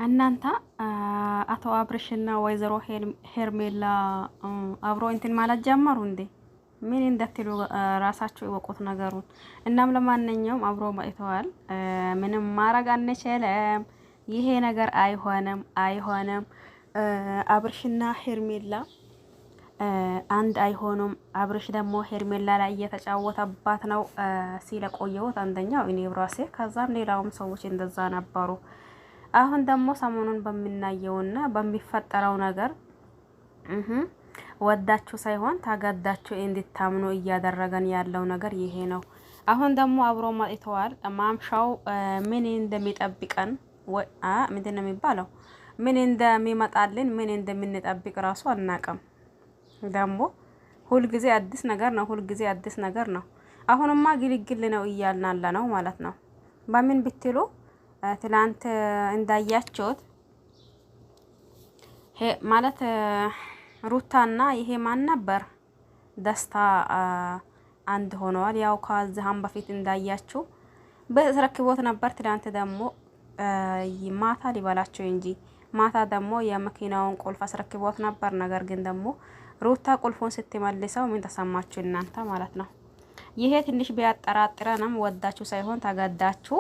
እናንተ አቶ አብርሽና ወይዘሮ ሄርሜላ አብሮ እንትን ማለት ጀመሩ እንዴ? ምን እንደትሉ ራሳቸው ይወቁት ነገሩን። እናም ለማንኛውም አብሮ መጥተዋል። ምንም ማረግ አንችልም። ይሄ ነገር አይሆንም። አብርሽና ሄርሜላ አንድ አይሆኑም። አብርሽ ደግሞ ሄርሜላ ላይ እየተጫወተባት ነው ሲለቆየውት አንደኛው እኔ ብራሴ ከዛም ሌላውም ሰዎች እንደዛ ነበሩ። አሁን ደግሞ ሰሞኑን በሚናየውና በሚፈጠረው ነገር ወዳችሁ ሳይሆን ታገዳችሁ እንድታምኑ እያደረገን ያለው ነገር ይሄ ነው። አሁን ደግሞ አብሮ መጥተዋል። ማምሻው ምን እንደሚጠብቀን ምንድን ነው የሚባለው? ምን እንደሚመጣልን ምን እንደምንጠብቅ ራሱ አናውቅም። ደግሞ ሁልጊዜ አዲስ ነገር ነው። አሁንማ ግልግል ነው እያልናለ ነው ማለት ነው። በምን ብትሉ ትላንት እንዳያችሁት ማለት ሩታና ይሄ ማን ነበር ደስታ አንድ ሆነዋል። ያው ከዛም በፊት እንዳያችሁ በተረክቦት ነበር። ትላንት ደግሞ ማታ ሊበላቸው እንጂ ማታ ደግሞ የመኪናውን ቁልፍ አስረክቦት ነበር። ነገር ግን ደግሞ ሩታ ቁልፉን ስትመልሰው ምን ተሰማችሁ እናንተ ማለት ነው? ይሄ ትንሽ ቢያጠራጥረንም ወዳችሁ ሳይሆን ተገዳችሁ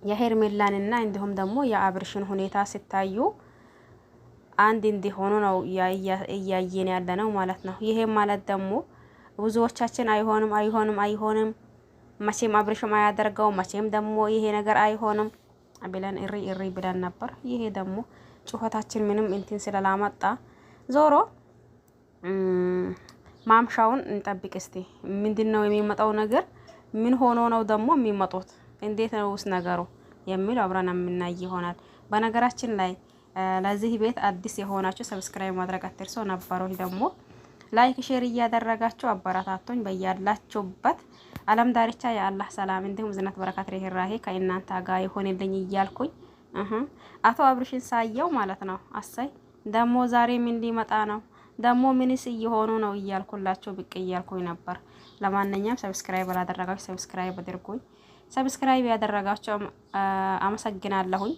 የሄርሜላንና እንዲሁም ደግሞ የአብርሽን ሁኔታ ሲታዩ አንድ እንዲሆኑ ነው እያየን ያለ ነው ማለት ነው። ይሄ ማለት ደግሞ ብዙዎቻችን አይሆንም መቼም አብርሽም አያደርገው መቼም ደግሞ ይሄ ነገር አይሆንም ብለን እሪ ብለን ነበር። ይሄ ደግሞ ጩኸታችን ምንም እንትን ስለላመጣ ዞሮ ማምሻውን እንጠብቅ እስቲ። ምንድነው የሚመጣው ነገር? ምን ሆኖ ነው ደግሞ የሚመጡት? እንዴት ነውስ ነገሩ የሚል አብረን የምናይ ይሆናል። በነገራችን ላይ ለዚህ ቤት አዲስ የሆናችሁ ሰብስክራይብ ማድረግ አትርሱ። ነባሮች ደግሞ ላይክ ሼር እያደረጋችሁ አበረታቶኝ በያላችሁበት ዓለም ዳርቻ የአላህ ሰላም እንዲሁም ዝነት በረከት ርህራሄ ከእናንተ ጋር ይሆንልኝ እያልኩኝ አቶ አብርሽን ሳየው ማለት ነው አሳይ ደግሞ ዛሬ ምን ሊመጣ ነው ደግሞ ምንስ እየሆኑ ነው እያልኩላችሁ ብቅ እያልኩኝ ነበር። ለማንኛውም ሰብስክራይብ አላደረጋችሁ ሰብስክራይብ አድርጉኝ። ሰብስክራይብ ያደረጋችሁ አመሰግናለሁኝ።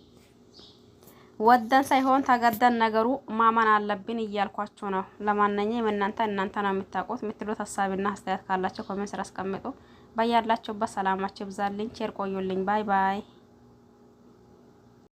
ወደን ሳይሆን ተገደን ነገሩ ማመን አለብን እያልኳችሁ ነው። ለማንኛውም እናንተ ነው የምታውቁት። የምትሉት ሀሳብና አስተያየት ካላችሁ ኮሜንት ስራ አስቀምጡ። በያላችሁበት ሰላማችሁ ይብዛልኝ። ቸር ቆዩልኝ። ባይ ባይ።